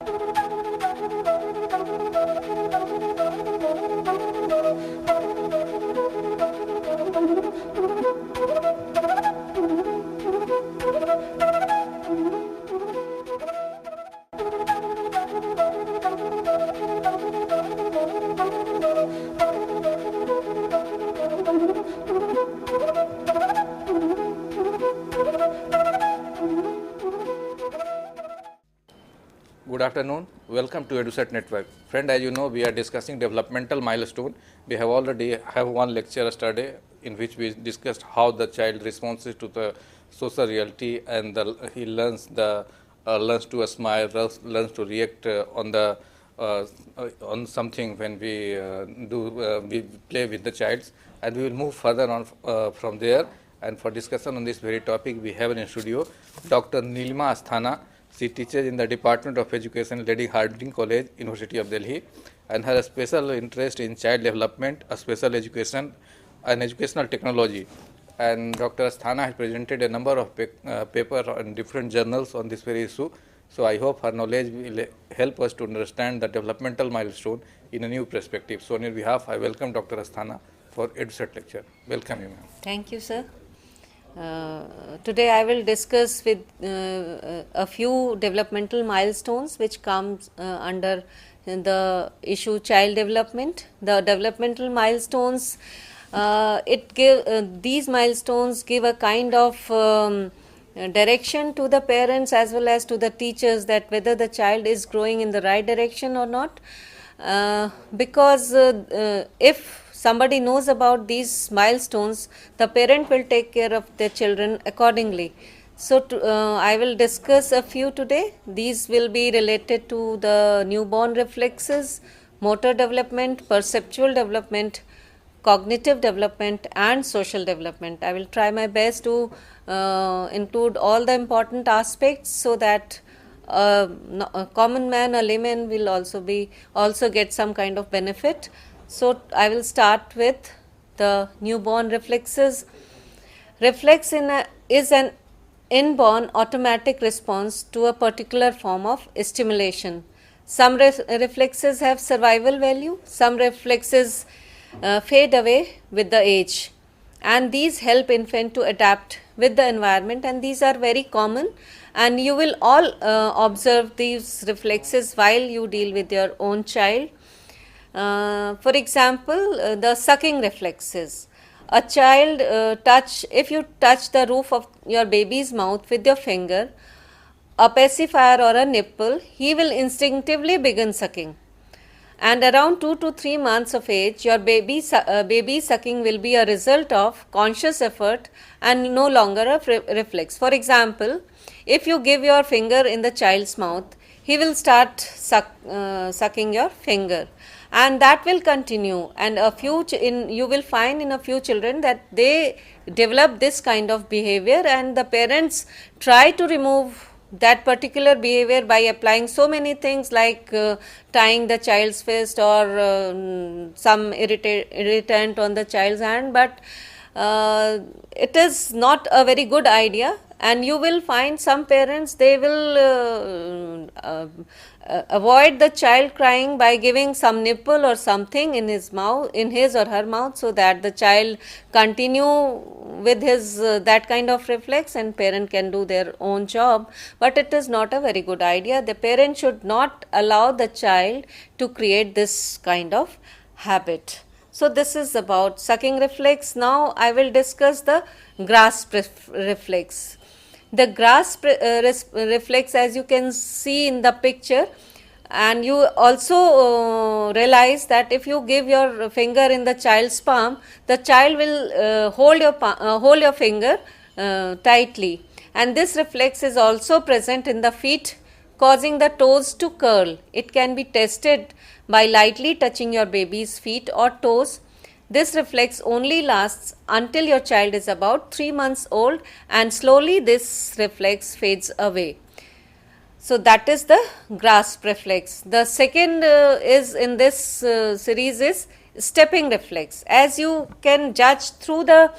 Good afternoon. Welcome to EduSet Network. Friend, as you know, we are discussing developmental milestone. We have already have one lecture yesterday in which we discussed how the child responds to the social reality, and he learns to smile, learns to react on something when we play with the child, and we will move further on from there. And for discussion on this very topic, we have in studio Dr. Nilima Asthana. She teaches in the Department of Education, Lady Hardinge College, University of Delhi, and has a special interest in child development, a special education, and educational technology. And Dr. Asthana has presented a number of papers in different journals on this very issue. So I hope her knowledge will help us to understand the developmental milestone in a new perspective. So on your behalf, I welcome Dr. Asthana for EduSet lecture. Welcome you, ma'am. Thank you, sir. Today I will discuss with a few developmental milestones which comes under the issue child development. The developmental milestones, these milestones give a kind of direction to the parents as well as to the teachers that whether the child is growing in the right direction or not. Because if somebody knows about these milestones, the parent will take care of their children accordingly. So I will discuss a few today. These will be related to the newborn reflexes, motor development, perceptual development, cognitive development and social development. I will try my best to include all the important aspects so that a common man, a layman will also get some kind of benefit. So I will start with the newborn reflexes. Reflex is an inborn automatic response to a particular form of stimulation. Some reflexes have survival value, some reflexes fade away with the age, and these help infant to adapt with the environment, and these are very common, and you will all observe these reflexes while you deal with your own child. For example, the sucking reflexes. A child if you touch the roof of your baby's mouth with your finger, a pacifier or a nipple, he will instinctively begin sucking. And around 2 to 3 months of age, your baby sucking will be a result of conscious effort and no longer a reflex. For example, if you give your finger in the child's mouth, he will start sucking your finger. And that will continue, and you will find in a few children that they develop this kind of behavior, and the parents try to remove that particular behavior by applying so many things like tying the child's fist or some irritant on the child's hand, but it is not a very good idea. And you will find some parents, they will avoid the child crying by giving some nipple or something in his or her mouth, so that the child continue with his that kind of reflex and parent can do their own job. But it is not a very good idea. The parent should not allow the child to create this kind of habit. So this is about sucking reflex. Now I will discuss the grasp reflex. The grasp reflex, as you can see in the picture, and you also realize that if you give your finger in the child's palm, the child will hold your finger tightly, and this reflex is also present in the feet, causing the toes to curl. It can be tested by lightly touching your baby's feet or toes. This reflex only lasts until your child is about 3 months old, and slowly this reflex fades away. So that is the grasp reflex. The second is in this series is stepping reflex. As you can judge through the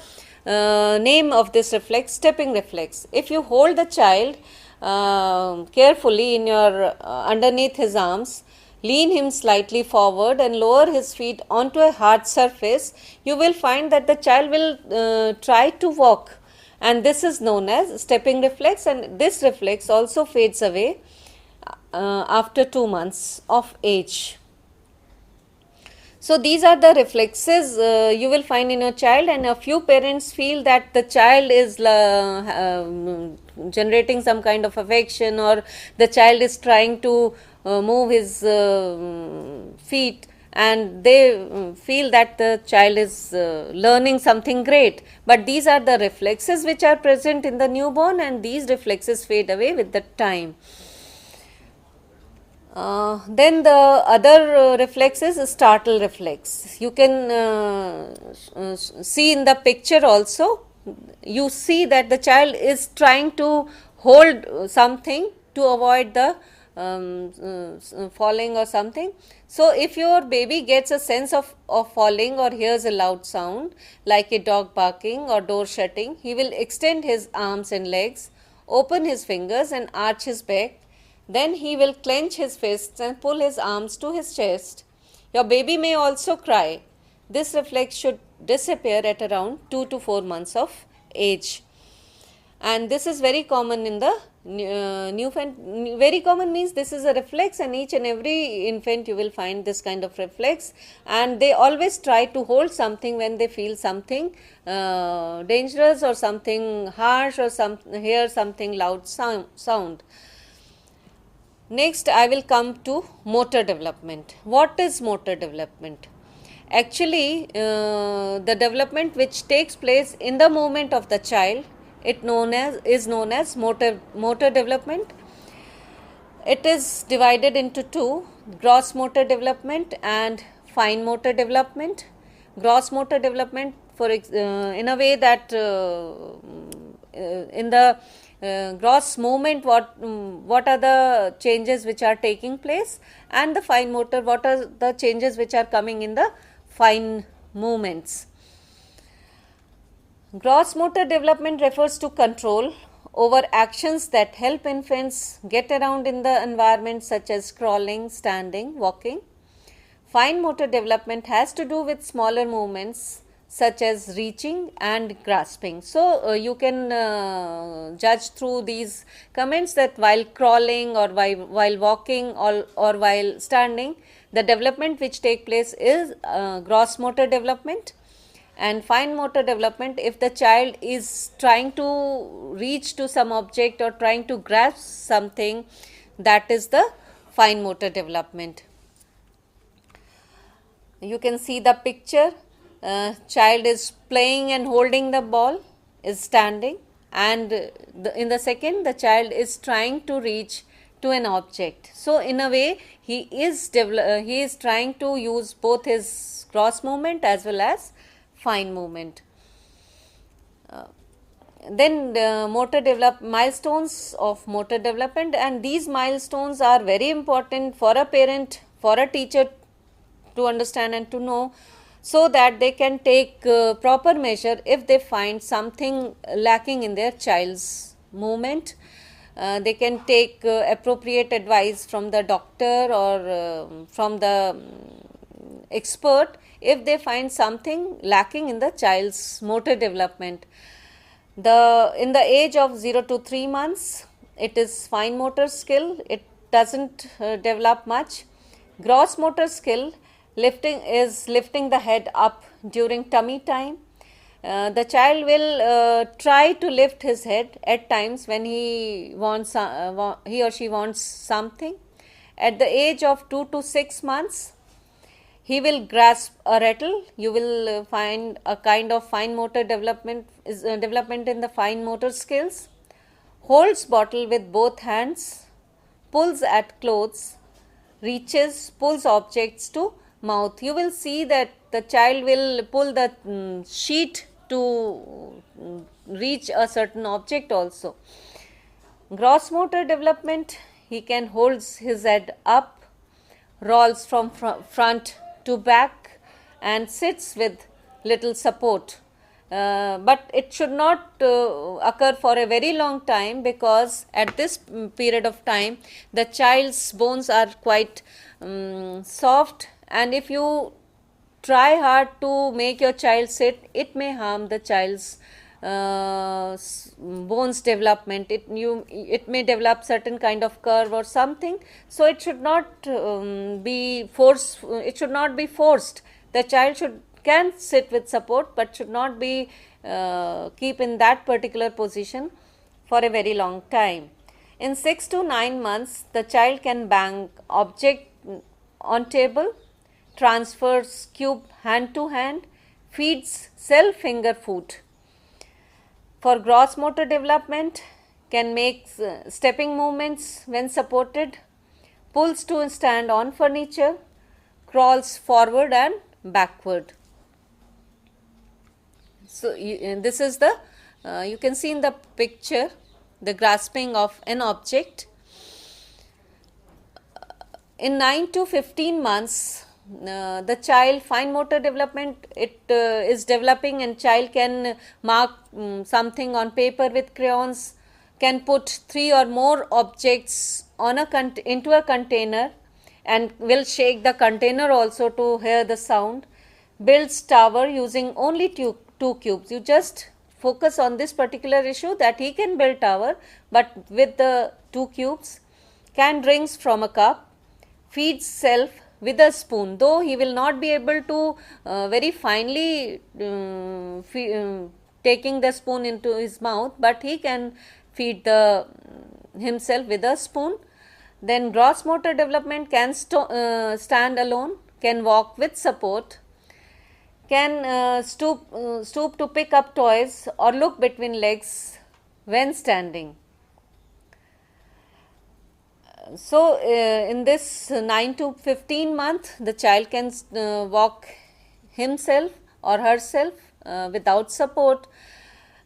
name of this reflex, stepping reflex. If you hold the child carefully in your underneath his arms, lean him slightly forward and lower his feet onto a hard surface, you will find that the child will try to walk, and this is known as stepping reflex, and this reflex also fades away after 2 months of age. So these are the reflexes you will find in your child, and a few parents feel that the child is generating some kind of affection, or the child is trying to move his feet, and they feel that the child is learning something great. But these are the reflexes which are present in the newborn, and these reflexes fade away with the time. Then the other reflex is startle reflex. You can see in the picture also, you see that the child is trying to hold something to avoid the falling or something. So if your baby gets a sense of falling or hears a loud sound like a dog barking or door shutting, he will extend his arms and legs, open his fingers and arch his back. Then he will clench his fists and pull his arms to his chest. Your baby may also cry. This reflex should disappear at around 2 to 4 months of age. And this is very common in the newborn. Very common means this is a reflex, and each and every infant you will find this kind of reflex, and they always try to hold something when they feel something dangerous or something harsh, or hear something loud sound. Next, I will come to motor development. What is motor development? Actually, the development which takes place in the movement of the child, is known as motor development. It is divided into two: gross motor development and fine motor development. Gross motor development, in a way that in the gross movement, what are the changes which are taking place, and the fine motor, what are the changes which are coming in the fine movements. Gross motor development refers to control over actions that help infants get around in the environment, such as crawling, standing, walking. Fine motor development has to do with smaller movements such as reaching and grasping. So you can judge through these comments that while crawling or while walking or while standing, the development which take place is gross motor development. And fine motor development, if the child is trying to reach to some object or trying to grasp something, that is the fine motor development. You can see the picture. Child is playing and holding the ball, is standing, and in the second the child is trying to reach to an object. So in a way he is trying to use both his gross movement as well as fine movement. Then milestones of motor development, and these milestones are very important for a parent, for a teacher to understand and to know, so that they can take proper measure if they find something lacking in their child's movement. They can take appropriate advice from the doctor or from the expert if they find something lacking in the child's motor development. In the age of 0 to 3 months, it is fine motor skill, it doesn't develop much. Gross motor skill lifting the head up during tummy time. The child will try to lift his head at times when he or she wants something. At the age of 2 to 6 months, he will grasp a rattle. You will find a kind of fine motor development in the fine motor skills. Holds bottle with both hands, pulls at clothes, reaches, pulls objects to mouth. You will see that the child will pull the sheet to reach a certain object also. Gross motor development, he can hold his head up, rolls from front to back, and sits with little support. but it should not occur for a very long time, because at this period of time the child's bones are quite soft, and if you try hard to make your child sit, it may harm the child's bones development. It may develop certain kind of curve or something, so it should not be forced. It should not be forced. The child can sit with support, but should not be keep in that particular position for a very long time. In 6 to 9 months, the child can bang object on table, transfers cube hand to hand, feeds self finger food. For gross motor development, can make stepping movements when supported, pulls to stand on furniture, crawls forward and backward. So this is the you can see in the picture the grasping of an object. In 9 to 15 months, the child fine motor development is developing, and child can mark something on paper with crayons, can put 3 or more objects on into a container and will shake the container also to hear the sound, builds tower using only two cubes. You just focus on this particular issue, that he can build tower but with the 2 cubes, can drinks from a cup, feeds self with a spoon, though he will not be able to very finely taking the spoon into his mouth, but he can feed himself with a spoon. Then gross motor development, can stand alone, can walk with support, can stoop to pick up toys or look between legs when standing. So in this 9 to 15 month, the child can walk himself or herself without support.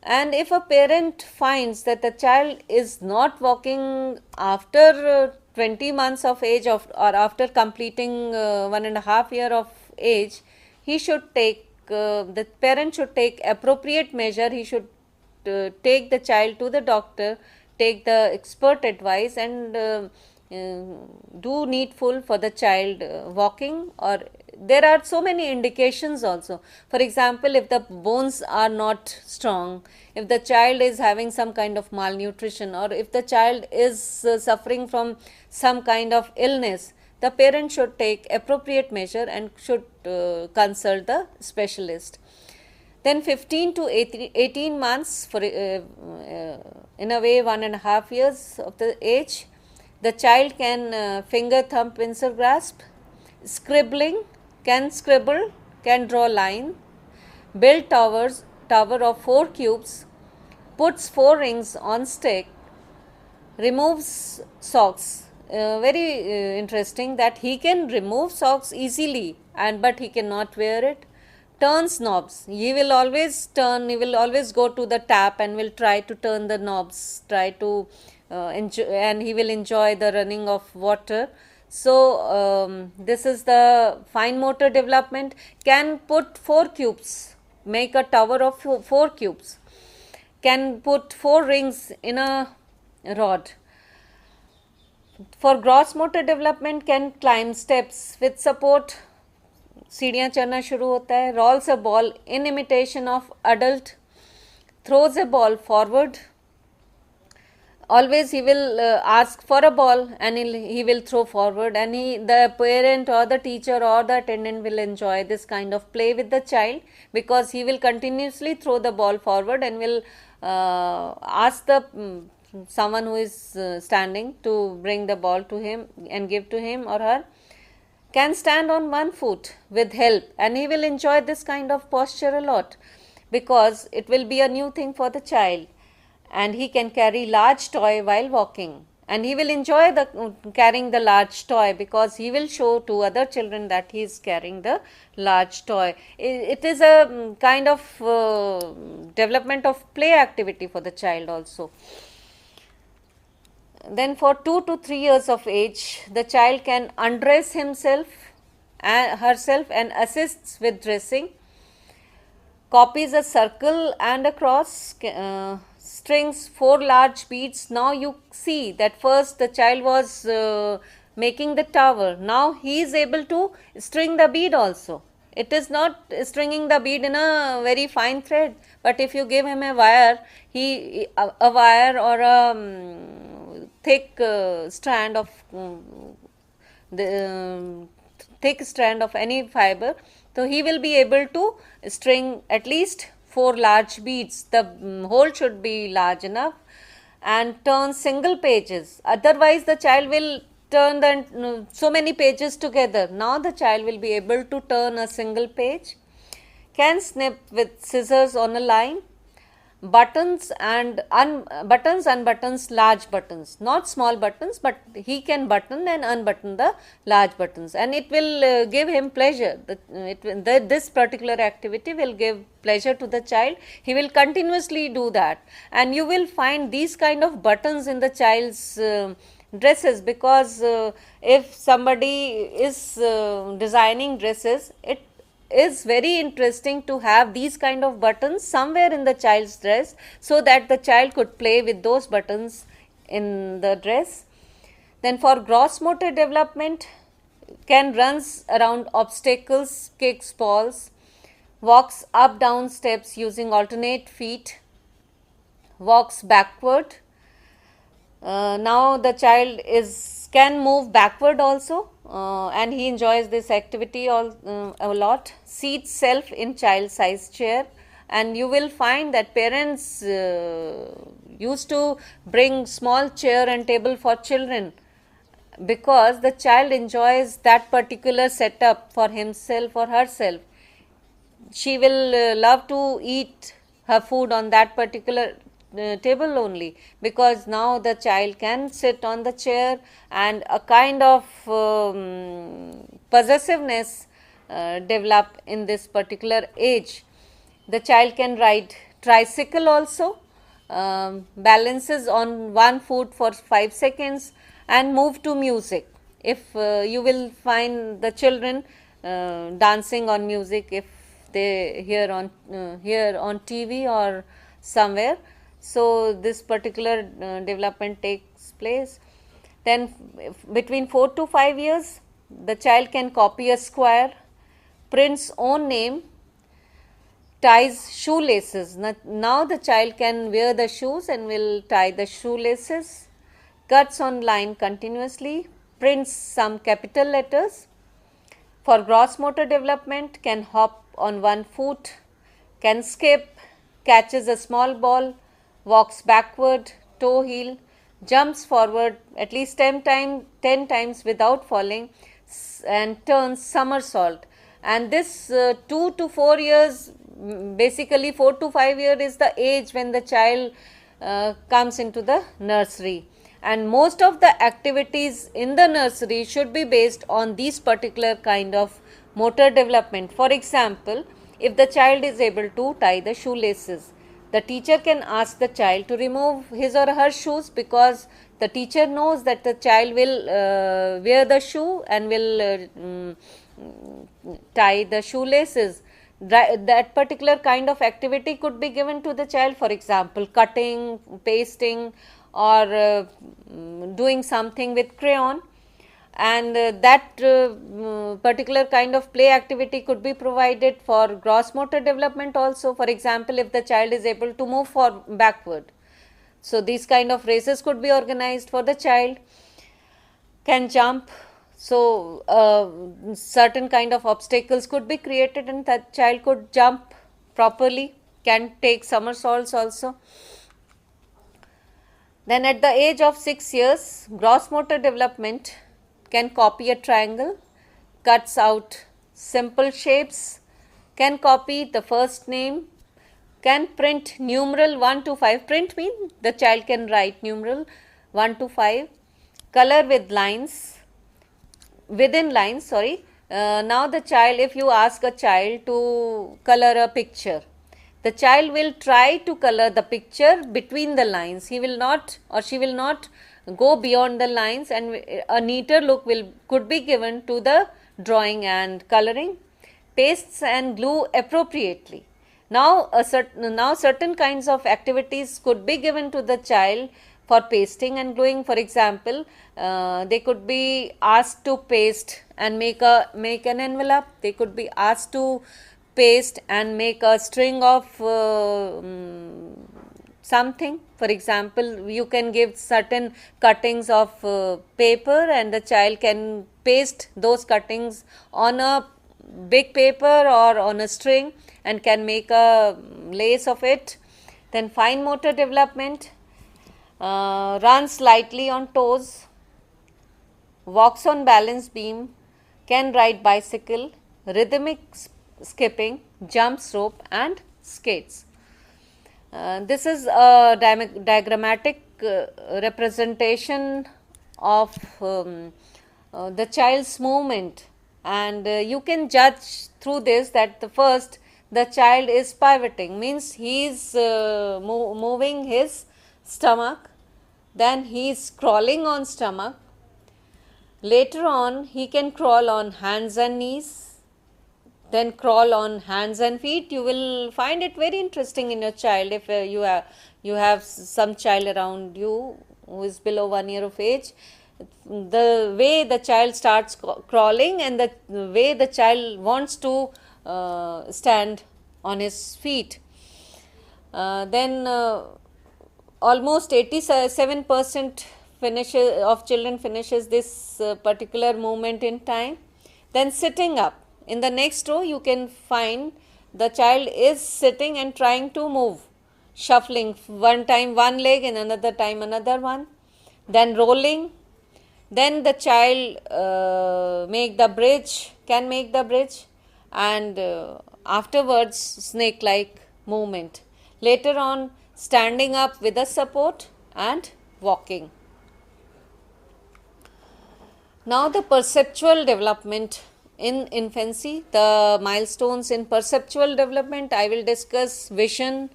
And if a parent finds that the child is not walking after 20 months of age or after completing 1.5 years of age, he should take the parent should take appropriate measure. He should take the child to the doctor, take the expert advice, and do needful for the child walking. Or there are so many indications also. For example, if the bones are not strong, if the child is having some kind of malnutrition, or if the child is suffering from some kind of illness, the parent should take appropriate measure and should consult the specialist. Then 15 to 18 months, for in a way 1.5 years of the age, the child can finger, thumb, pincer grasp, scribbling, can scribble, can draw line, build tower of 4 cubes, puts 4 rings on stick, removes socks. Very interesting that he can remove socks easily, but he cannot wear it. Turns knobs. He will always go to the tap and will try to turn the knobs, and he will enjoy the running of water. So this is the fine motor development. Can put 4 cubes, make a tower of 4 cubes, can put 4 rings in a rod. For gross motor development, can climb steps with support, सीढ़ियाँ चढ़ना शुरू होता है, rolls a ball in imitation of adult, throws a ball forward. Always he will ask for a ball and he will throw forward, and the parent or the teacher or the attendant will enjoy this kind of play with the child, because he will continuously throw the ball forward and will ask someone who is standing to bring the ball to him and give to him or her. Can stand on 1 foot with help, and he will enjoy this kind of posture a lot, because it will be a new thing for the child. And he can carry large toy while walking, and he will enjoy carrying the large toy, because he will show to other children that he is carrying the large toy. It is a kind of development of play activity for the child also. Then for 2 to 3 years of age, the child can undress herself and assists with dressing, copies a circle and a cross, strings 4 large beads. Now you see that first the child was making the tower. Now he is able to string the bead also. It is not stringing the bead in a very fine thread, but if you give him a wire, a wire or a thick strand of the thick strand of any fiber, so he will be able to string at least 4 large beads. The hole should be large enough, and turn single pages. Otherwise the child will turn so many pages together. Now the child will be able to turn a single page, can snip with scissors on a line, buttons and unbuttons large buttons, not small buttons, but he can button and unbutton the large buttons, and it will give him pleasure. This particular activity will give pleasure to the child. He will continuously do that, and you will find these kind of buttons in the child's dresses, because if somebody is designing dresses, it is very interesting to have these kind of buttons somewhere in the child's dress, so that the child could play with those buttons in the dress. Then for gross motor development, can runs around obstacles, kicks balls, walks up down steps using alternate feet, walks backward. Now the child can move backward also, and he enjoys this activity a lot. Seats self in child size chair, and you will find that parents used to bring small chair and table for children, because the child enjoys that particular setup for himself or herself. She will love to eat her food on that particular table only, because now the child can sit on the chair, and a kind of possessiveness develop in this particular age. The child can ride tricycle also, balances on one foot for 5 seconds and move to music. If you will find the children dancing on music, if they hear on TV or somewhere, so this particular development takes place. Then between 4 to 5 years, the child can copy a square, prints own name, ties shoelaces. Now the child can wear the shoes and will tie the shoelaces, cuts on line continuously, prints some capital letters. For gross motor development, can hop on one foot, can skip, catches a small ball, walks backward, toe heel, jumps forward at least 10 times without falling, and turns somersault. And this 2 to 4 years, basically 4 to 5 years is the age when the child comes into the nursery. And most of the activities in the nursery should be based on these particular kind of motor development. For example, if the child is able to tie the shoelaces, the teacher can ask the child to remove his or her shoes, because the teacher knows that the child will wear the shoe and will tie the shoelaces. That particular kind of activity could be given to the child, for example, cutting, pasting, or doing something with crayon. And that particular kind of play activity could be provided for gross motor development also. For example, if the child is able to move backward, so these kind of races could be organized for the child. Can jump, so certain kind of obstacles could be created and that child could jump properly. Can take somersaults also. Then at the age of 6 years, gross motor development, can copy a triangle, cuts out simple shapes, can copy the first name, can print numeral 1 to 5. Print means the child can write numeral 1 to 5, color with lines, within lines, now the child, if you ask a child to color a picture, the child will try to color the picture between the lines. He will not, or she will not, go beyond the lines, and a neater look could be given to the drawing and coloring. Pastes and glue appropriately. Now, certain kinds of activities could be given to the child for pasting and gluing. For example, they could be asked to paste and make an envelope. They could be asked to paste and make a string of something. For example, you can give certain cuttings of paper, and the child can paste those cuttings on a big paper or on a string and can make a lace of it. Then fine motor development, runs lightly on toes, walks on balance beam, can ride bicycle, rhythmic skipping, jumps rope and skates. This is a diagrammatic representation of the child's movement, and you can judge through this that the child is pivoting, means he is moving his stomach, then he is crawling on stomach. Later on he can crawl on hands and knees, then crawl on hands and feet. You will find it very interesting in your child if you have some child around you who is below 1 year of age. The way the child starts crawling and the way the child wants to stand on his feet. Then almost 87% of children finishes this particular movement in time. Then sitting up. In the next row you can find the child is sitting and trying to move, shuffling one time one leg and another time another one. Then rolling. Then the child can make the bridge, and afterwards snake like movement. Later on standing up with a support and walking. Now the perceptual development in infancy, the milestones in perceptual development. I will discuss vision,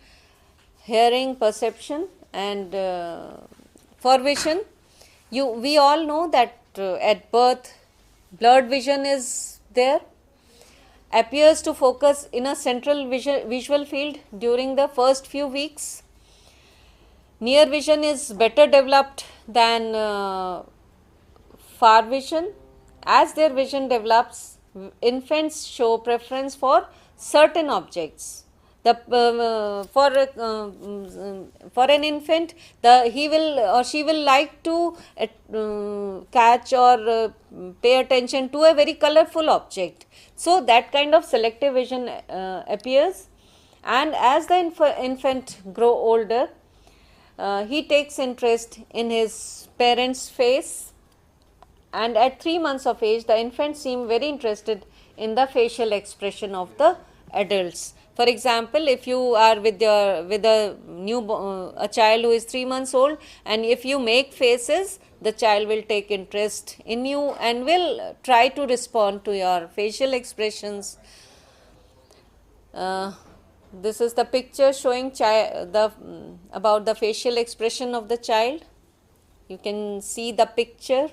hearing, perception. And for vision, we all know that at birth blurred vision is there, appears to focus in a central visual field during the first few weeks. Near vision is better developed than far vision. As their vision develops, infants show preference for certain objects. For an infant, he will or she will like to catch or pay attention to a very colorful object. So that kind of selective vision appears, and as the infant grow older, he takes interest in his parent's face. And at 3 months of age, the infant seem very interested in the facial expression of the adults. For example, if you are with a child who is 3 months old, and if you make faces, the child will take interest in you and will try to respond to your facial expressions. This is the picture showing about the facial expression of the child. You can see the picture.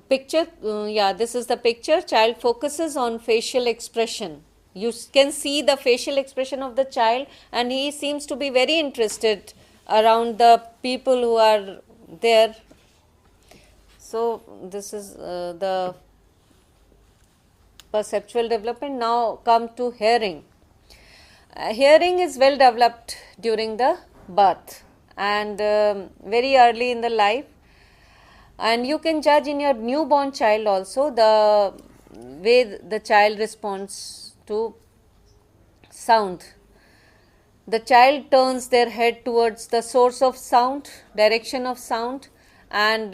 This is the picture. Child focuses on facial expression. You can see the facial expression of the child, and he seems to be very interested around the people who are there. So this is the perceptual development. Now come to hearing. Hearing is well developed during the birth and very early in the life. And you can judge in your newborn child also the way the child responds to sound. The child turns their head towards the source of sound, direction of sound, and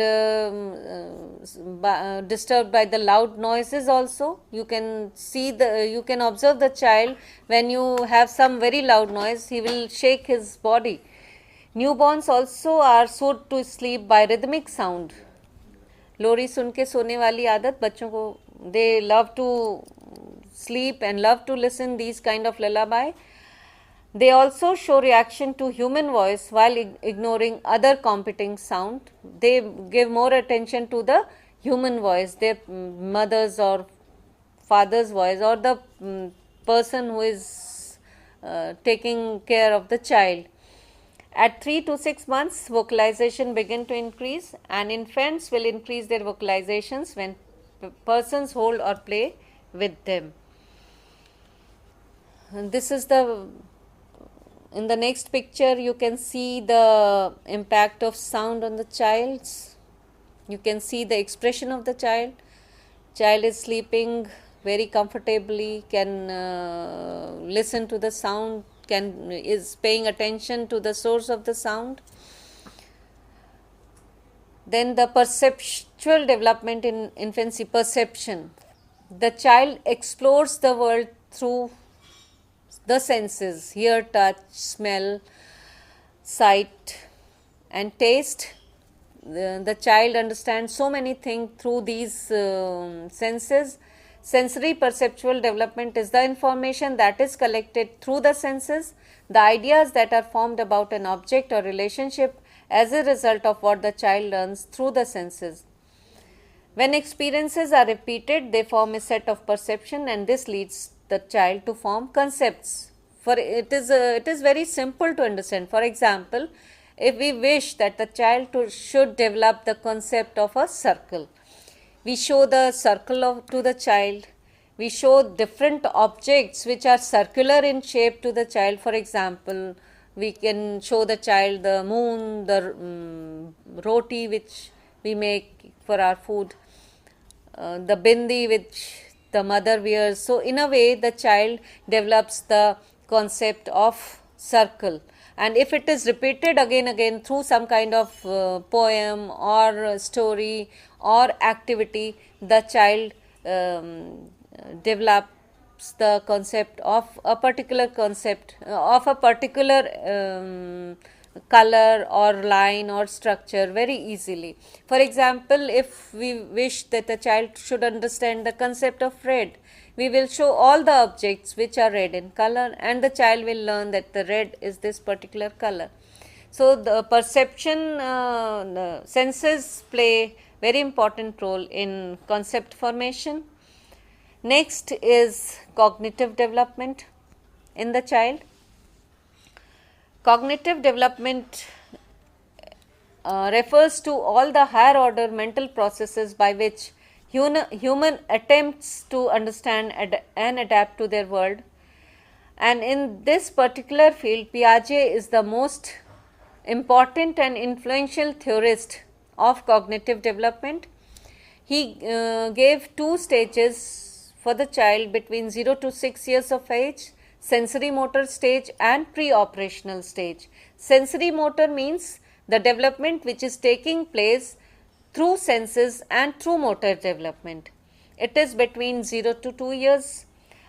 disturbed by the loud noises also. You can observe the child when you have some very loud noise, he will shake his body. Newborns also are soothed to sleep by rhythmic sound. लोरी सुन के सोने वाली आदत बच्चों को, they love to sleep and love to listen these kind of lullaby. They also show reaction to human voice while ignoring other competing sound. They give more attention to the human voice, their mother's or father's voice, or the person who is taking care of the child. At 3 to 6 months, vocalization begin to increase, and infants will increase their vocalizations when persons hold or play with them. And this is the, in the next picture you can see the impact of sound on the child's. You can see the expression of the child. Child is sleeping very comfortably, can listen to the sound, is paying attention to the source of the sound. Then the perceptual development in infancy, perception. The child explores the world through the senses: hear, touch, smell, sight and taste. The child understands so many things through these senses. Sensory perceptual development is the information that is collected through the senses, the ideas that are formed about an object or relationship as a result of what the child learns through the senses. When experiences are repeated, they form a set of perception, and this leads the child to form concepts. For it is very simple to understand. For example, if we wish that the child should develop the concept of a circle, we show the circle to the child. We show different objects which are circular in shape to the child. For example, we can show the child the moon, the roti which we make for our food, the bindi which the mother wears. So in a way the child develops the concept of circle, and if it is repeated again through some kind of poem or story or activity, the child develops the concept of a particular concept of a particular color or line or structure very easily. For example, if we wish that the child should understand the concept of red, we will show all the objects which are red in color, and the child will learn that the red is this particular color. So the perception, the senses play very important role in concept formation. Next is cognitive development in the child. Cognitive development refers to all the higher order mental processes by which human attempts to understand and adapt to their world. And in this particular field, Piaget is the most important and influential theorist of cognitive development. He gave 2 stages for the child between 0 to 6 years of age: sensory motor stage and pre-operational stage. Sensory motor means the development which is taking place through senses and through motor development. It is between 0 to 2 years,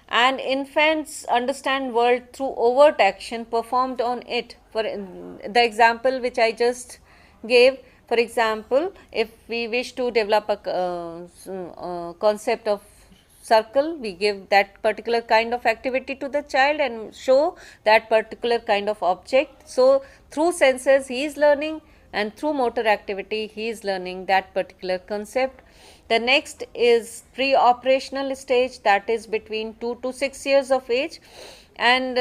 and infants understand world through overt action performed on it. For the example which I just gave, for example, if we wish to develop a concept of circle, we give that particular kind of activity to the child and show that particular kind of object. So through senses he is learning, and through motor activity he is learning that particular concept. The next is pre-operational stage, that is between 2 to 6 years of age, and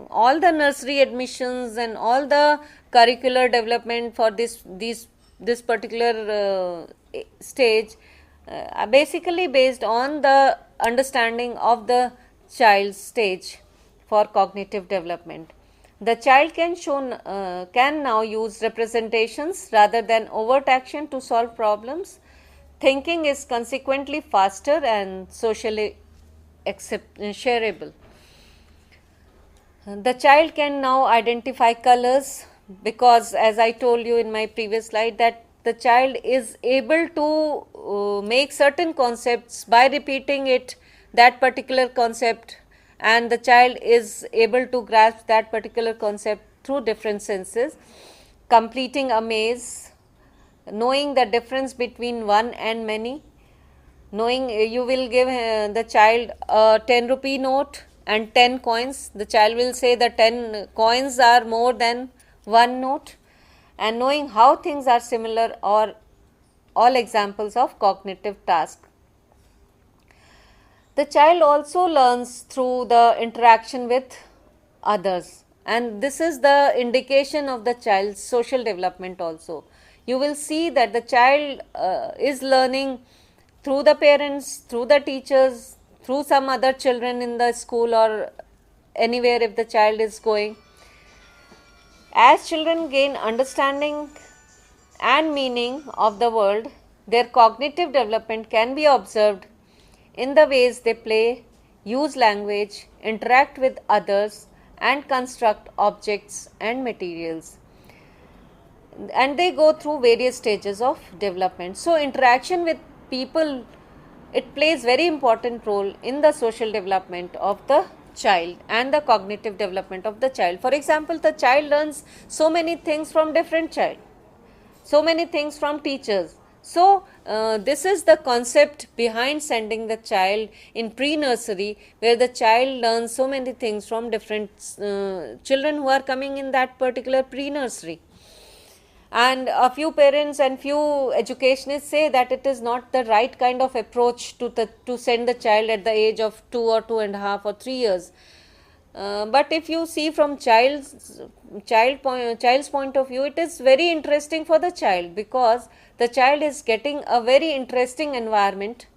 all the nursery admissions and all the curricular development for this particular stage basically based on the understanding of the child's stage for cognitive development. The child can now use representations rather than overt action to solve problems. Thinking is consequently faster and socially shareable. The child can now identify colors because, as I told you in my previous slide, that the child is able to make certain concepts by repeating it, that particular concept, and the child is able to grasp that particular concept through different senses. Completing a maze, knowing the difference between one and many, knowing you will give the child a 10 rupee note and 10 coins, the child will say the 10 coins are more than one note, and knowing how things are similar or all examples of cognitive task. The child also learns through the interaction with others, and this is the indication of the child's social development also. You will see that the child is learning through the parents, through the teachers, through some other children in the school or anywhere if the child is going. As children gain understanding and meaning of the world, their cognitive development can be observed in the ways they play, use language, interact with others, and construct objects and materials. And they go through various stages of development. So, interaction with people, it plays very important role in the social development of the child and the cognitive development of the child. For example, the child learns so many things from different child, so many things from teachers. So, this is the concept behind sending the child in pre-nursery, where the child learns so many things from different children who are coming in that particular pre-nursery. And a few parents and few educationists say that it is not the right kind of approach to send the child at the age of 2 or 2.5 or 3 years. But if you see from child's point of view, it is very interesting for the child, because the child is getting a very interesting environment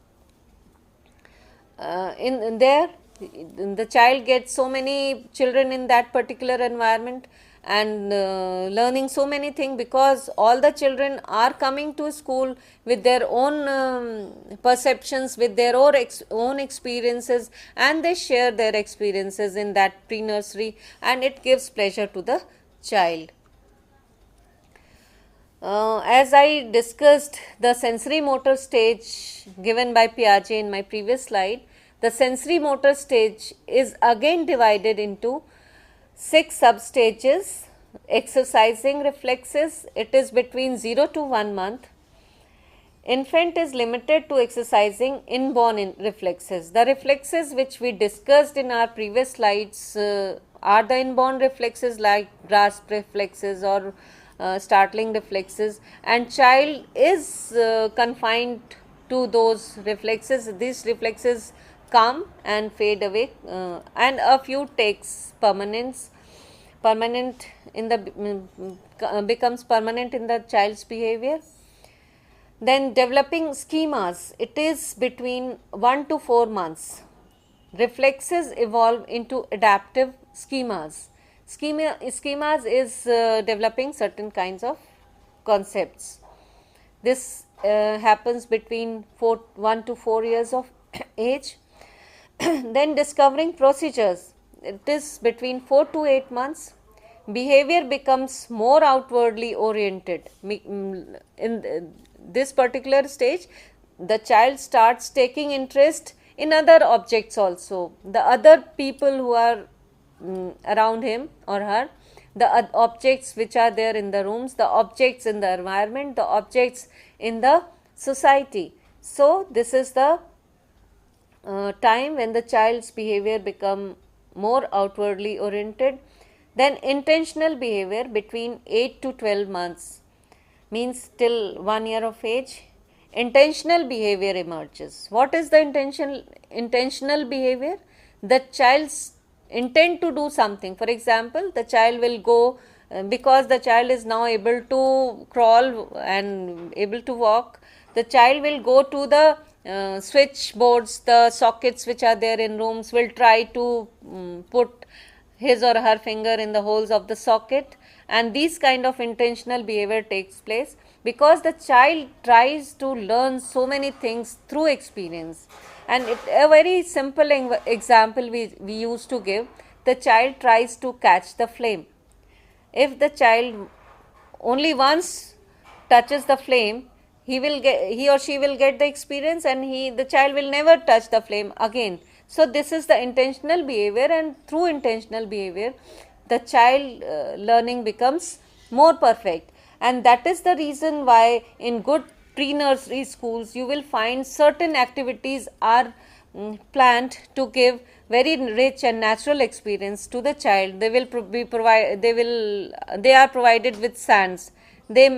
in there. The child gets so many children in that particular environment and learning so many things, because all the children are coming to school with their own perceptions, with their own experiences, and they share their experiences in that pre-nursery, and it gives pleasure to the child. As I discussed the sensory motor stage given by Piaget in my previous slide, the sensory motor stage is again divided into 6 substages. Exercising reflexes, it is between 0 to 1 month. Infant is limited to exercising inborn reflexes. The reflexes which we discussed in our previous slides are the inborn reflexes like grasp reflexes or startling reflexes, and child is confined to those reflexes. These reflexes come and fade away, and a few takes permanent in the becomes permanent in the child's behavior. Then developing schemas, it is between 1 to 4 months. Reflexes evolve into adaptive schemas. Schemas is developing certain kinds of concepts. This happens between 1 to 4 years of age. Then discovering procedures, it is between 4 to 8 months. Behavior becomes more outwardly oriented. In this particular stage, the child starts taking interest in other objects also, the other people who are around him or her, the objects which are there in the rooms, the objects in the environment, the objects in the society. So, this is the time when the child's behavior become more outwardly oriented. Then intentional behavior between 8 to 12 months, means till 1 year of age. Intentional behavior emerges. What is the intentional behavior? The child's intent to do something. For example, the child will go, because the child is now able to crawl and able to walk, the child will go to the switchboards, the sockets which are there in rooms, will try to put his or her finger in the holes of the socket, and this kind of intentional behavior takes place because the child tries to learn so many things through experience. And a very simple example we used to give, the child tries to catch the flame. If the child only once touches the flame, he or she will get the experience, and the child will never touch the flame again. So, this is the intentional behavior, and through intentional behavior the child learning becomes more perfect. And that is the reason why in good pre-nursery schools you will find certain activities are planned to give very rich and natural experience to the child. They are provided with sands. they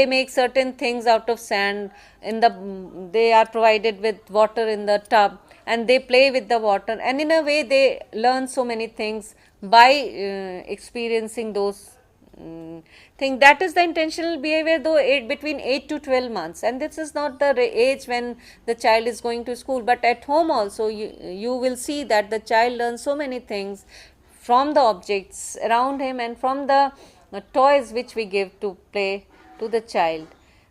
make certain things out of sand. They are provided with water in the tub, and they play with the water, and in a way they learn so many things by experiencing those thing. That is the intentional behavior, though between 8 to 12 months, and this is not the age when the child is going to school, but at home also you will see that the child learns so many things from the objects around him and from the toys which we give to play to the child.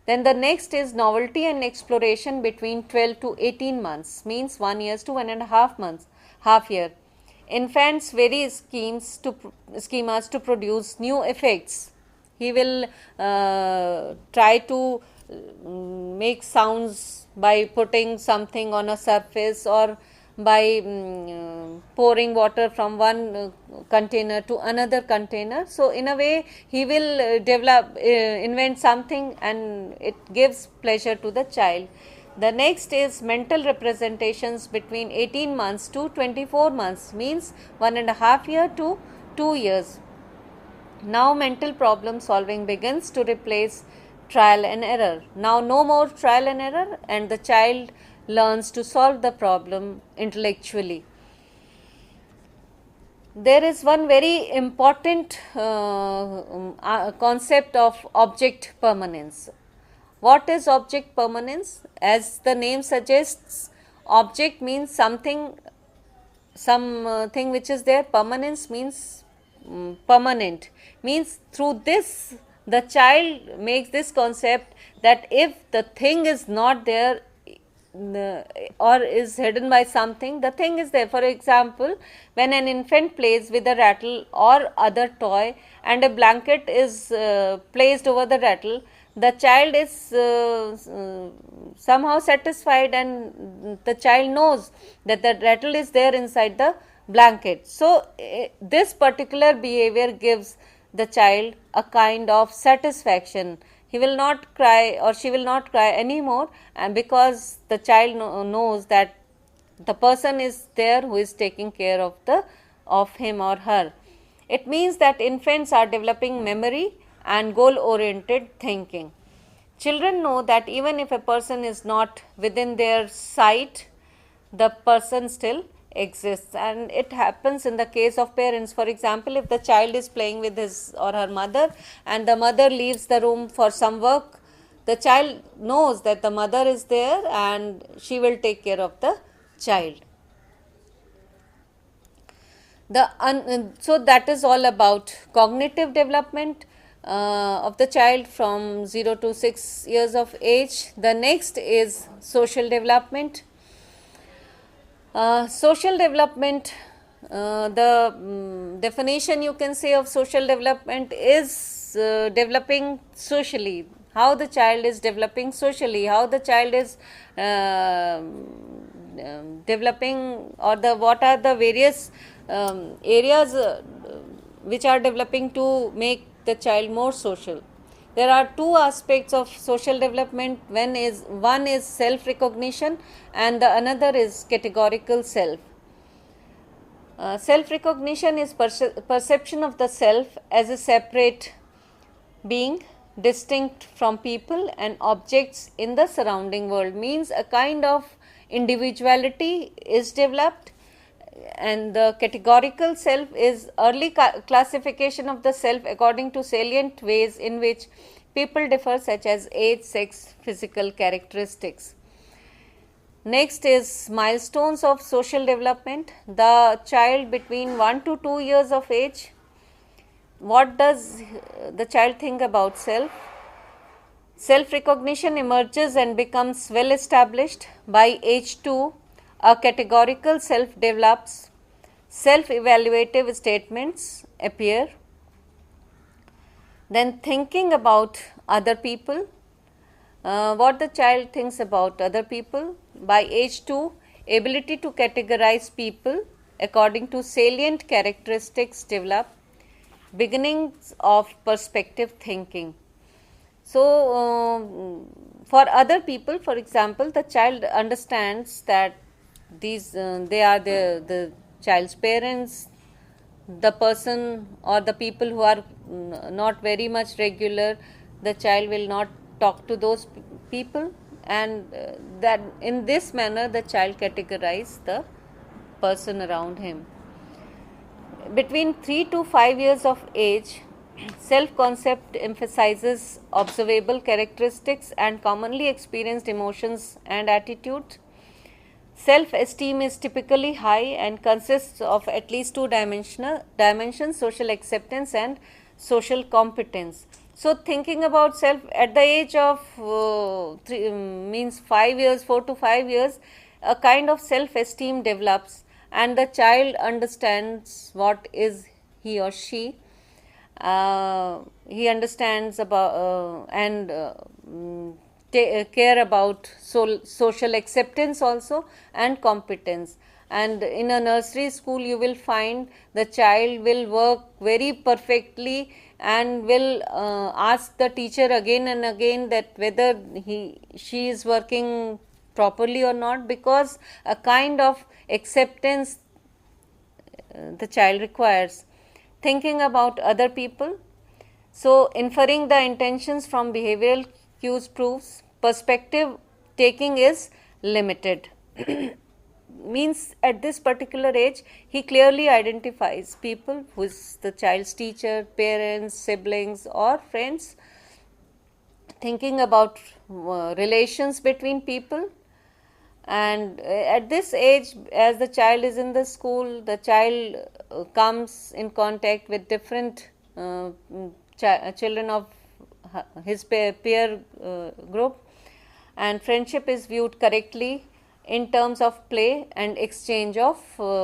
Then the next is novelty and exploration between 12 to 18 months, means 1 year to 1.5 months, half year. Infants vary schemas to produce new effects. He will try to make sounds by putting something on a surface, or by pouring water from one container to another container. So in a way he will invent something, and it gives pleasure to the child. The next is mental representations between 18 months to 24 months, means 1.5 year to 2 years. Now mental problem solving begins to replace trial and error. Now no more trial and error, and the child learns to solve the problem intellectually. There is one very important concept of object permanence. What is object permanence? As the name suggests, object means something, thing which is there. Permanence means permanent, means through this the child makes this concept that if the thing is not there or is hidden by something, the thing is there. For example, when an infant plays with a rattle or other toy and a blanket is placed over the rattle, the child is somehow satisfied, and the child knows that the rattle is there inside the blanket. So this particular behavior gives the child a kind of satisfaction. He will not cry, or she will not cry anymore, and because the child knows that the person is there who is taking care of him or her. It means that infants are developing memory and goal oriented thinking. Children know that even if a person is not within their sight, the person still exists, and it happens in the case of parents. For example, if the child is playing with his or her mother, and the mother leaves the room for some work, the child knows that the mother is there and she will take care of the child. So that is all about cognitive development of the child from 0 to 6 years of age. The next is social development. Social development, the definition you can say of social development is developing socially. How the child is developing socially, how the child is developing, or what are the various areas which are developing to make the child more social. There are two aspects of social development. One is self recognition, and the another is categorical self. Self recognition is perception of the self as a separate being, distinct from people and objects in the surrounding world, means a kind of individuality is developed. And the categorical self is early classification of the self according to salient ways in which people differ, such as age, sex, physical characteristics. Next is milestones of social development. The child between 1 to 2 years of age, what does the child think about self? Self recognition emerges and becomes well established. By age 2, a categorical self develops. Self-evaluative statements appear. Then thinking about other people, what the child thinks about other people. By age 2, ability to categorize people according to salient characteristics develop. Beginnings of perspective thinking. So for other people, for example, the child understands that they are the child's parents, the person or the people who are not very much regular, the child will not talk to those people, and that in this manner the child categorize the person around him. Between 3 to 5 years of age, self concept emphasizes observable characteristics and commonly experienced emotions and attitudes. Self esteem is typically high and consists of at least two dimensions, social acceptance and social competence. So, thinking about self at the age of means 5 years, 4 to 5 years, a kind of self esteem develops, and the child understands what is he or she. He understands about care about social acceptance also and competence. And in a nursery school you will find the child will work very perfectly and will ask the teacher again and again that whether she is working properly or not, because a kind of acceptance the child requires. Thinking about other people, so inferring the intentions from behavioral cues proves perspective taking is limited. Means at this particular age he clearly identifies people who is the child's teacher, parents, siblings or friends. Thinking about relations between people, and at this age, as the child is in the school, the child comes in contact with different children of his peer group, and friendship is viewed correctly in terms of play and exchange of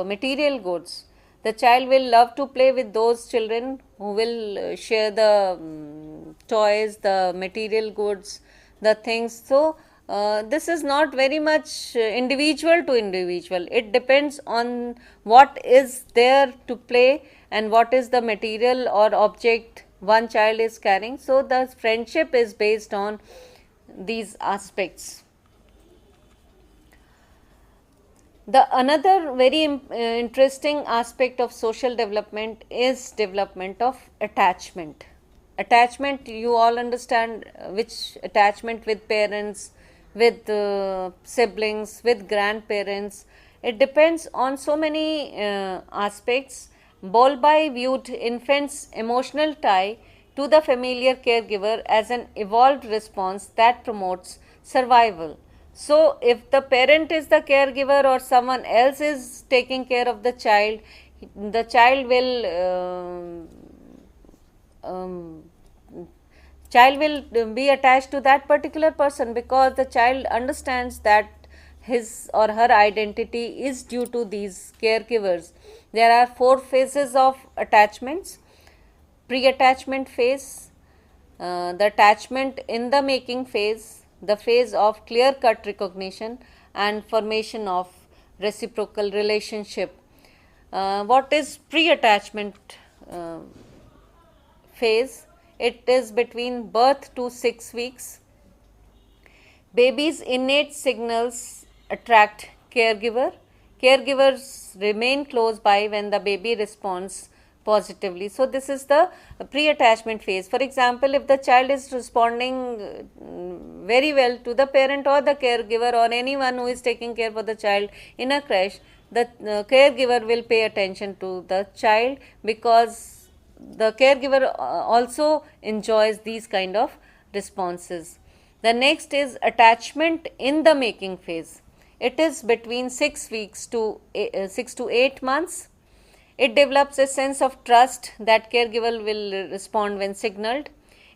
material goods. The child will love to play with those children who will share the toys, the material goods, the things. So this is not very much individual to individual. It depends on what is there to play and what is the material or object one child is carrying. So the friendship is based on these aspects. The another very interesting aspect of social development is development of attachment. Attachment, you all understand which attachment with parents, with siblings, with grandparents. It depends on so many aspects. Bowlby viewed infants' emotional tie to the familiar caregiver as an evolved response that promotes survival. So, if the parent is the caregiver or someone else is taking care of the child will be attached to that particular person, because the child understands that his or her identity is due to these caregivers. There are 4 phases of attachments: pre-attachment phase, the attachment in the making phase, the phase of clear-cut recognition, and formation of reciprocal relationship. What is pre-attachment phase? It is between birth to 6 weeks. Baby's innate signals attract caregiver. Caregivers remain close by when the baby responds positively. So this is the pre-attachment phase. For example, if the child is responding very well to the parent or the caregiver or anyone who is taking care for the child in a creche, the caregiver will pay attention to the child, because the caregiver also enjoys these kind of responses. The next is attachment in the making phase. It is between 6 weeks to 6 to 8 months. It develops a sense of trust that caregiver will respond when signaled.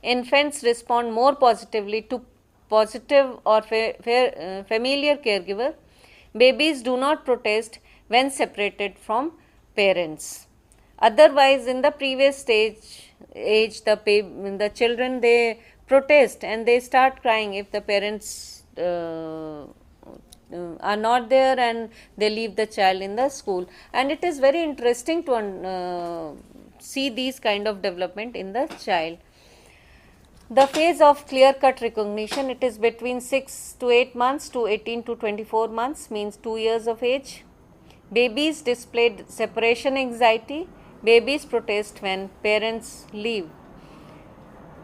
Infants respond more positively to positive or familiar caregiver. Babies do not protest when separated from parents. Otherwise, in the previous age, the children, they protest and they start crying if the parents are not there, and they leave the child in the school. And it is very interesting to see these kind of development in the child. The phase of clear-cut recognition, it is between 6 to 8 months to 18 to 24 months, means 2 years of age. Babies displayed separation anxiety. Babies protest when parents leave.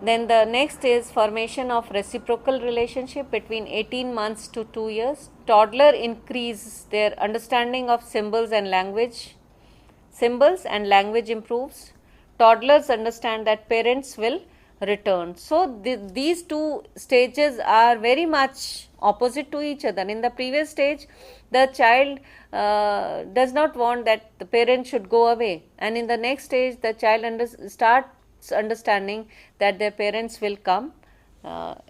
Then the next is formation of reciprocal relationship between 18 months to 2 years. Toddler increase their understanding of symbols and language. Symbols and language improves. Toddlers understand that parents will return. So these two stages are very much opposite to each other. In the previous stage, the child does not want that the parent should go away, and in the next stage, the child starts understanding that their parents will come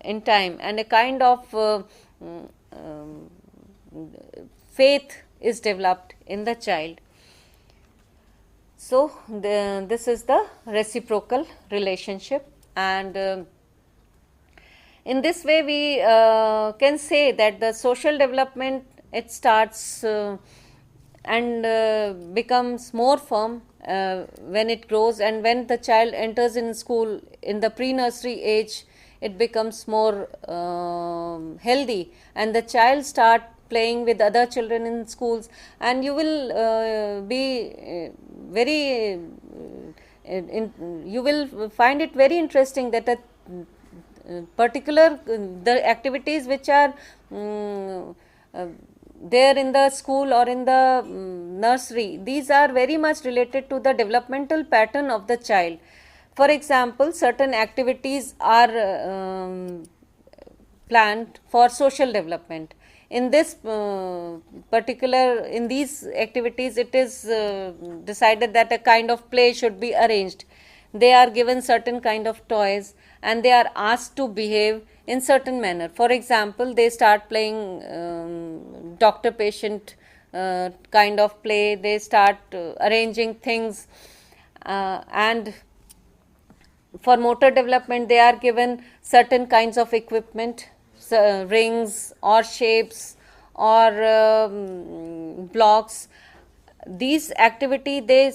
in time, and a kind of mm, um, faith is developed in the child. So, this is the reciprocal relationship, and in this way we can say that the social development, it starts and becomes more firm when it grows, and when the child enters in school in the pre-nursery age, it becomes more healthy, and the child start playing with other children in schools, and you will be very you will find it very interesting that a particular the activities which are there in the school or in the nursery, these are very much related to the developmental pattern of the child. For example, certain activities are planned for social development. In this particular, in these activities, it is decided that a kind of play should be arranged. They are given certain kind of toys, and they are asked to behave in certain manner. For example, they start playing doctor patient kind of play. They start arranging things, and for motor development, they are given certain kinds of equipment, rings or shapes or blocks. These activity, they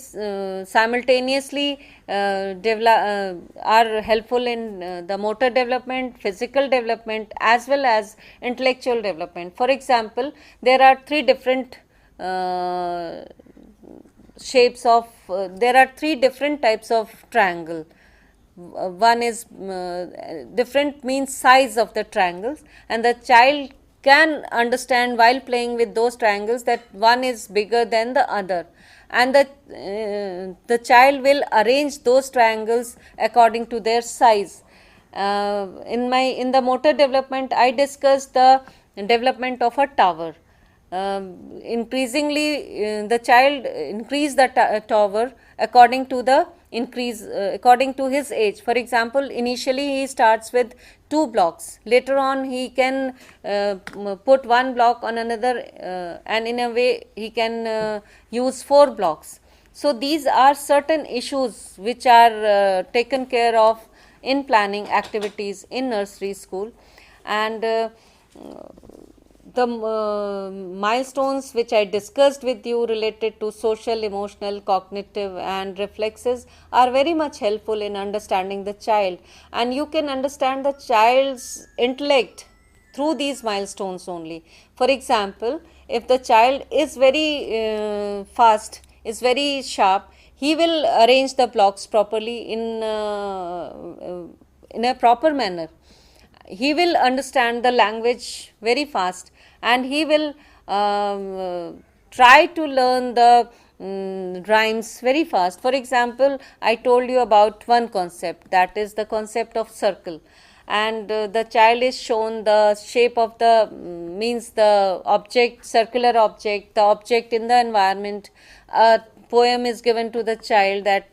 simultaneously are helpful in the motor development, physical development, as well as intellectual development. For example, there are three different shapes of there are three different types of triangle. One is different means size of the triangles, and the child can understand while playing with those triangles that one is bigger than the other, and the child will arrange those triangles according to their size. In the motor development, I discussed the development of a tower. Increasingly, the child increase the tower according to the increase according to his age. For example, initially he starts with 2 blocks, later on he can put one block on another, and in a way he can use 4 blocks. So these are certain issues which are taken care of in planning activities in nursery school, and the milestones which I discussed with you related to social, emotional, cognitive and reflexes are very much helpful in understanding the child, and you can understand the child's intellect through these milestones only. For example, if the child is very fast, is very sharp, he will arrange the blocks properly in a proper manner. He will understand the language very fast, and he will try to learn the rhymes very fast. For example, I told you about one concept, that is the concept of circle, and the child is shown the shape of the means the object, circular object, the object in the environment. A poem is given to the child, that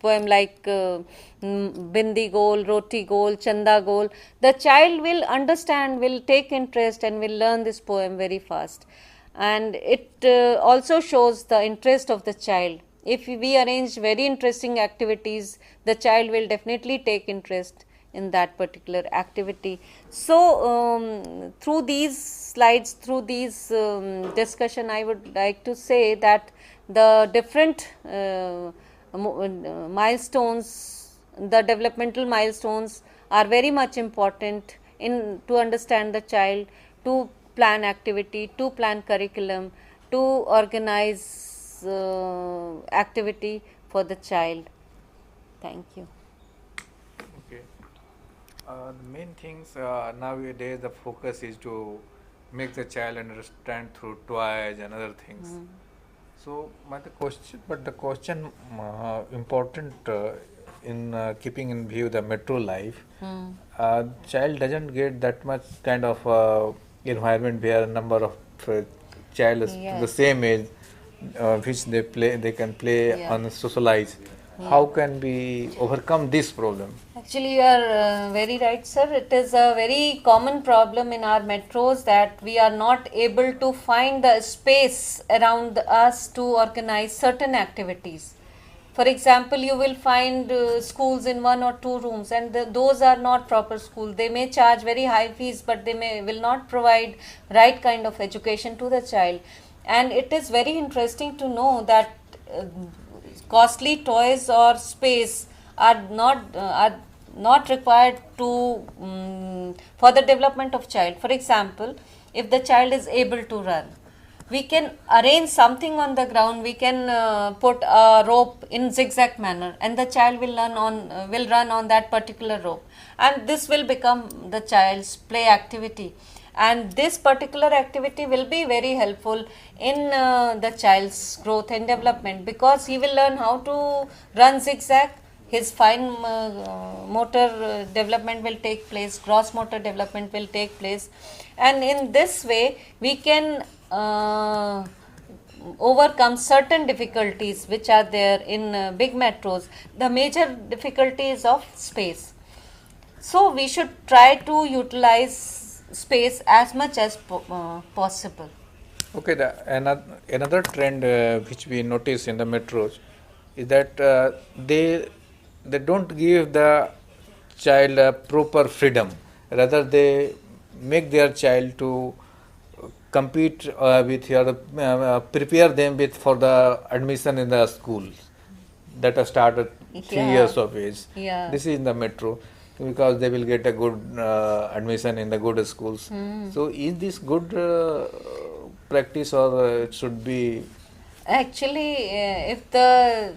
poem like Bindi Gol, Roti Gol, Chanda Gol. The child will understand, will take interest, and will learn this poem very fast. And it also shows the interest of the child. If we arrange very interesting activities, the child will definitely take interest in that particular activity. So, through these slides, through these discussion, I would like to say that the different milestones, the developmental milestones are very much important in to understand the child, to plan activity, to plan curriculum, to organize activity for the child. Thank you. The main things nowadays the focus is to make the child understand through toys and other things. So, the question important in keeping in view the metro life, child doesn't get that much kind of environment where a number of child is Yeah. the same age, which they can play Yeah. and socialize. How can we overcome this problem? Actually, you are very right, sir. It is a very common problem in our metros that we are not able to find the space around us to organize certain activities. For example, you will find schools in one or two rooms, and those are not proper schools. They may charge very high fees, but they will not provide right kind of education to the child. And it is very interesting to know that uh, costly toys or space are not required to for the development of child. For example, if the child is able to run, we can arrange something on the ground. We can put a rope in zigzag manner, and the child will run on that particular rope, and this will become the child's play activity. And this particular activity will be very helpful in the child's growth and development, because he will learn how to run zigzag. His fine motor development will take place, gross motor development will take place, and in this way we can overcome certain difficulties which are there in big metros. The major difficulty is of space, so we should try to utilize space as much as possible. Okay, another trend which we notice in the metros is that they don't give the child a proper freedom. Rather, they make their child to compete with your prepare them with for the admission in the schools that are started 3 years of age. Yeah. This is in the metro because they will get a good admission in the good schools. So, is this good practice or it should be? Actually, if the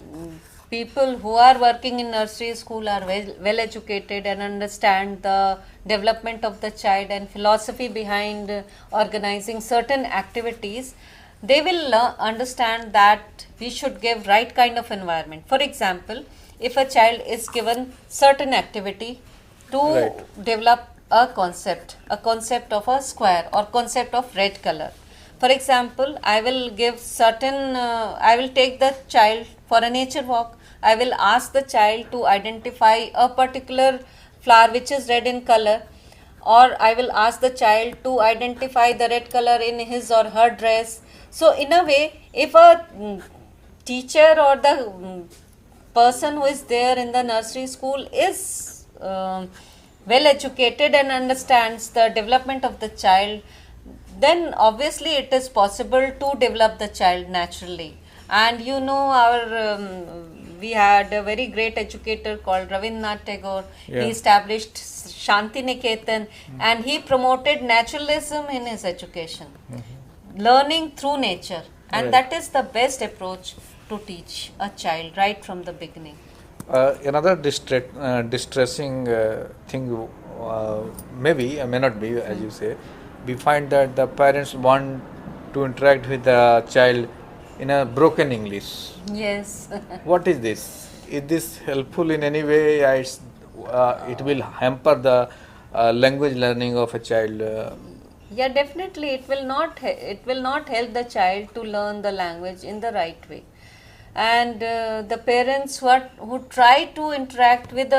people who are working in nursery school are well educated and understand the development of the child and philosophy behind organizing certain activities, they will understand that we should give right kind of environment. For example, if a child is given certain activity to Right. develop a concept of a square or concept of red color. For example, I will give certain, I will take the child for a nature walk. I will ask the child to identify a particular flower which is red in color, or I will ask the child to identify the red color in his or her dress. So, in a way, if a teacher or the person who is there in the nursery school is well educated and understands the development of the child, then obviously it is possible to develop the child naturally. And you know, we had a very great educator called Rabindranath Tagore. Yeah. He established Shanti Niketan, and he promoted naturalism in his education, learning through nature, and Right. that is the best approach to teach a child right from the beginning. Another distressing thing, maybe, may not be, as you say, we find that the parents want to interact with the child in a broken English. Yes. What is this? Is this helpful in any way? It will hamper the language learning of a child. Yeah, definitely it will not help the child to learn the language in the right way. And the parents who try to interact with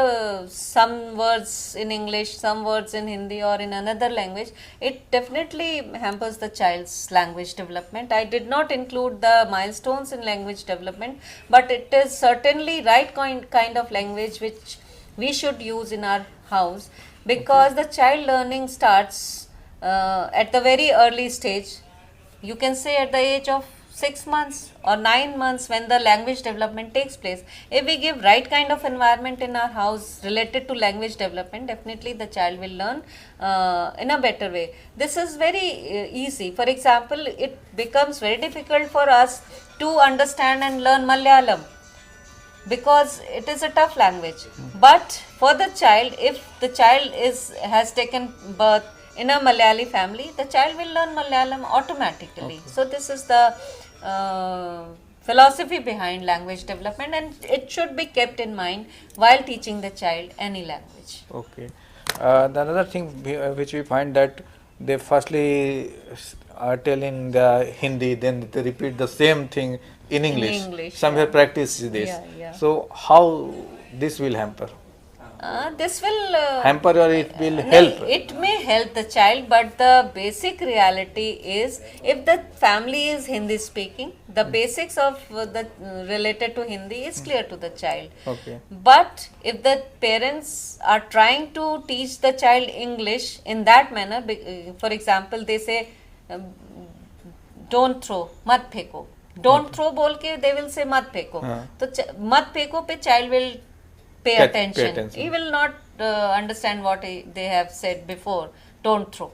some words in English, some words in Hindi or in another language, it definitely hampers the child's language development. I did not include the milestones in language development, but it is certainly right kind of language which we should use in our house, because the child learning starts at the very early stage. You can say at the age of 6 months or 9 months, when the language development takes place. If we give right kind of environment in our house related to language development, definitely the child will learn in a better way. This is very easy. For example, it becomes very difficult for us to understand and learn Malayalam. because it is a tough language. But for the child, if the child has taken birth in a Malayali family, the child will learn Malayalam automatically. So this is the philosophy behind language development, and it should be kept in mind while teaching the child any language. Okay. The another thing which we find that they firstly are telling the Hindi, then they repeat the same thing in English. Somewhere practice this. So how this will hamper? This will Hamper or it will help? It may help the child, but the basic reality is, if the family is Hindi speaking, the basics of the related to Hindi is clear to the child. Okay. But if the parents are trying to teach the child English in that manner, for example, they say, don't throw, mat pheko. Don't throw bol ke they will say mat pheko. So mat pheko pe child will pay attention. He will not understand what they have said before. Don't throw.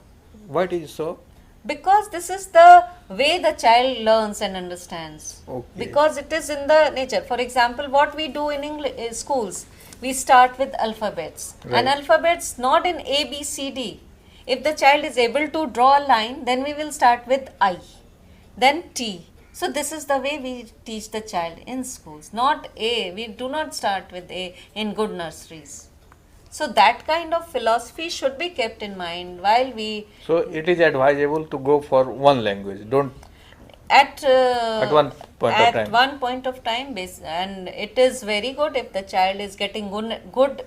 Why it is so? Because this is the way the child learns and understands. Okay. Because it is in the nature. For example, what we do in English schools, we start with alphabets. Right. And alphabets not in A, B, C, D. If the child is able to draw a line, then we will start with I, then T. So this is the way we teach the child in schools, not A. We do not start with A in good nurseries. So that kind of philosophy should be kept in mind while we... So it is advisable to go for one language, don't... At one point of time. At one point of time, and it is very good if the child is getting good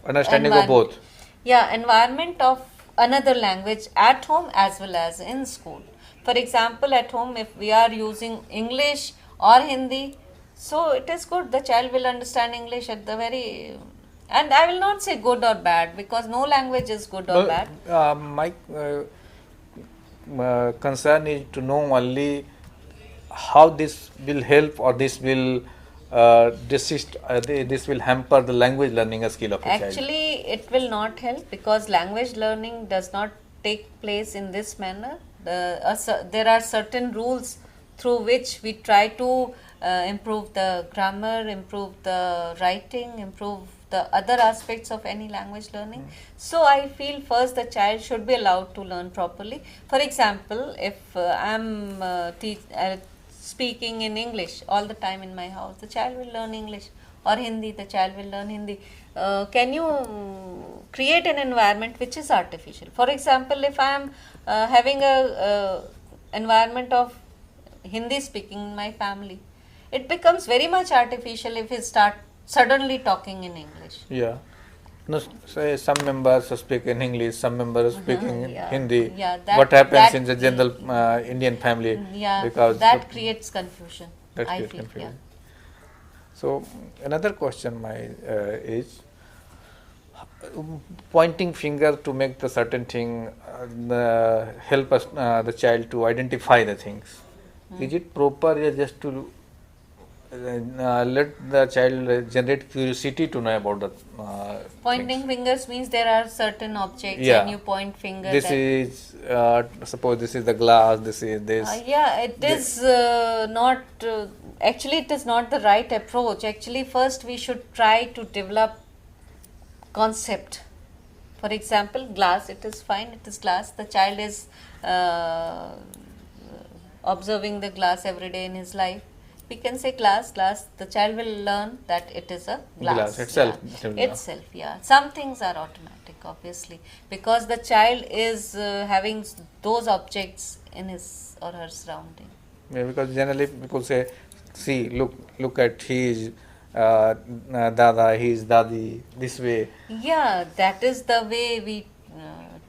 understanding of both. Yeah, environment of another language at home as well as in school. For example, at home, if we are using English or Hindi, so it is good. The child will understand English at the very... And I will not say good or bad, because no language is good or bad. My concern is to know only how this will help or this will this will hamper the language learning skill of a child. Actually, it will not help, because language learning does not take place in this manner. There are certain rules through which we try to improve the grammar, improve the writing, improve the other aspects of any language learning. So I feel first the child should be allowed to learn properly. For example, if I am speaking in English all the time in my house, the child will learn English, or Hindi, the child will learn Hindi. Can you create an environment which is artificial? For example, if I am having a environment of Hindi speaking in my family, it becomes very much artificial if we start suddenly talking in English. Yeah. No, say some members speak in English, some members speak in Hindi. Yeah, what happens in the general Indian family? Yeah, because that creates confusion. That I creates feel, confusion. So another question is pointing finger to make the certain thing help us the child to identify the things. Is it proper just to let the child generate curiosity to know about the pointing fingers means there are certain objects and you point finger. This is suppose this is the glass, this is this. It is not actually it is not the right approach. Actually, first we should try to develop concept. For example, glass, it is fine, it is glass. The child is observing the glass every day in his life. We can say glass, the child will learn that it is a glass. Itself. Some things are automatic, obviously, because the child is having those objects in his or her surrounding. Yeah, because generally people say, see, look at his dada, his dadi, this way. Yeah, that is the way we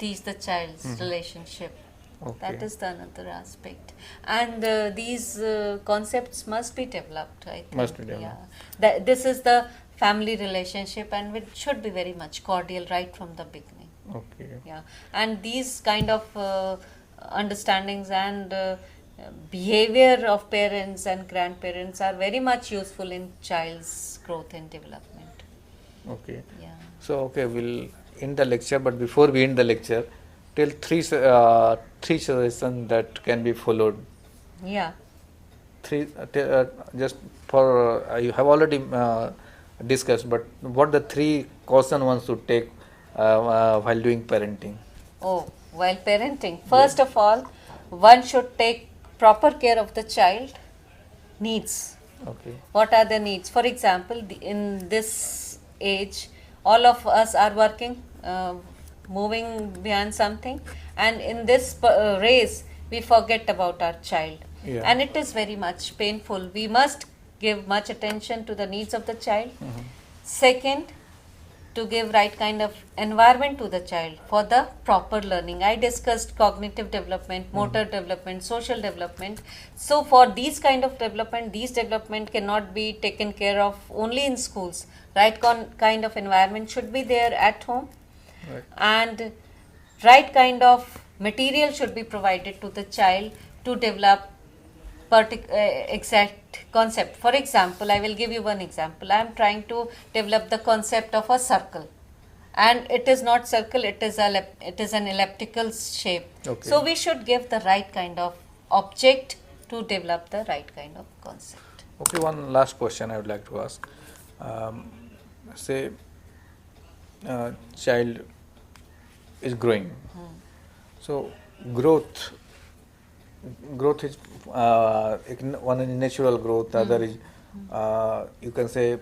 teach the child's relationship. Okay. That is the another aspect, and these concepts must be developed. I think. Must be developed. Yeah, this is the family relationship, and it should be very much cordial right from the beginning. Okay. Yeah, and these kind of understandings and behavior of parents and grandparents are very much useful in child's growth and development. Okay. Yeah. So we'll end the lecture, but before we end the lecture, tell three suggestions that can be followed. Yeah. Just you have already discussed, but what the 3 caution one should take while doing parenting? Oh, while parenting, first of all, one should take proper care of the child needs. Okay. What are the needs? For example, in this age, all of us are working, moving behind something, and in this race, we forget about our child. Yeah. And it is very much painful. We must give much attention to the needs of the child. Second, to give right kind of environment to the child for the proper learning. I discussed cognitive development, motor development, social development. So for these kind of development, these development cannot be taken care of only in schools. Right kind of environment should be there at home. Right. And right kind of material should be provided to the child to develop exact concept. For example, I will give you one example. I am trying to develop the concept of a circle, and it is not circle, it is an elliptical shape. Okay. So we should give the right kind of object to develop the right kind of concept. Okay, one last question I would like to ask. Say child is growing, so growth is one is natural growth, other is you can say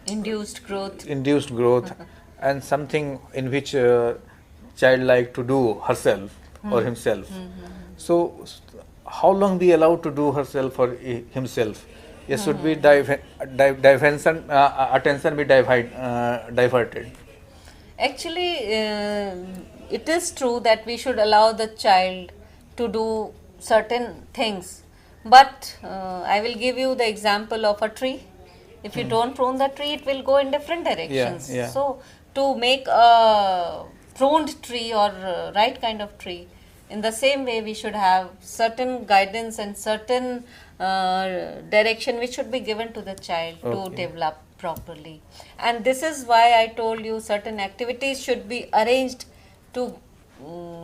Induced growth and something in which child like to do herself or himself. So how long be allowed to do herself or himself? Yes, should be attention be diverted. Actually, it is true that we should allow the child to do certain things, but I will give you the example of a tree. If you don't prune the tree, it will go in different directions. Yeah. So to make a pruned tree or right kind of tree, in the same way we should have certain guidance and certain direction which should be given to the child to develop properly. And this is why I told you certain activities should be arranged to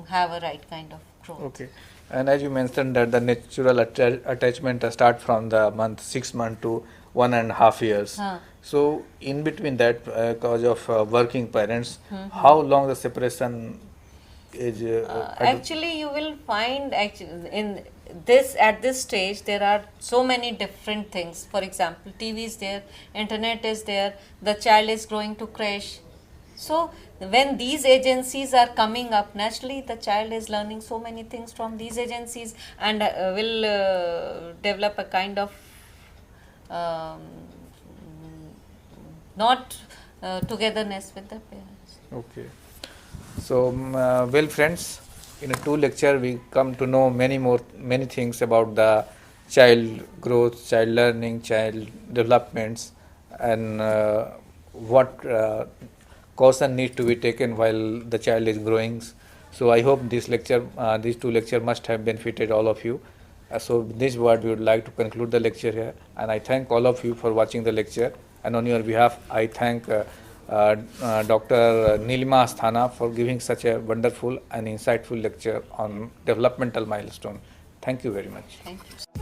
have a right kind of growth. Okay. And as you mentioned that the natural attachment start from the 6 months to 1.5 years. So in between that, cause of working parents, how long the separation is? Actually, you will find in this at this stage there are so many different things. For example, TV is there, internet is there, the child is going to crash. So when these agencies are coming up, naturally the child is learning so many things from these agencies and will develop a kind of not togetherness with the parents. Okay. So, well friends, in a 2 lecture we come to know many things about the child growth, child learning, child developments, and what caution needs to be taken while the child is growing. So I hope this lecture, these 2 lectures must have benefited all of you. So this word we would like to conclude the lecture here, and I thank all of you for watching the lecture. And on your behalf, I thank Dr. Nilima Asthana for giving such a wonderful and insightful lecture on developmental milestone. Thank you very much. Thank you.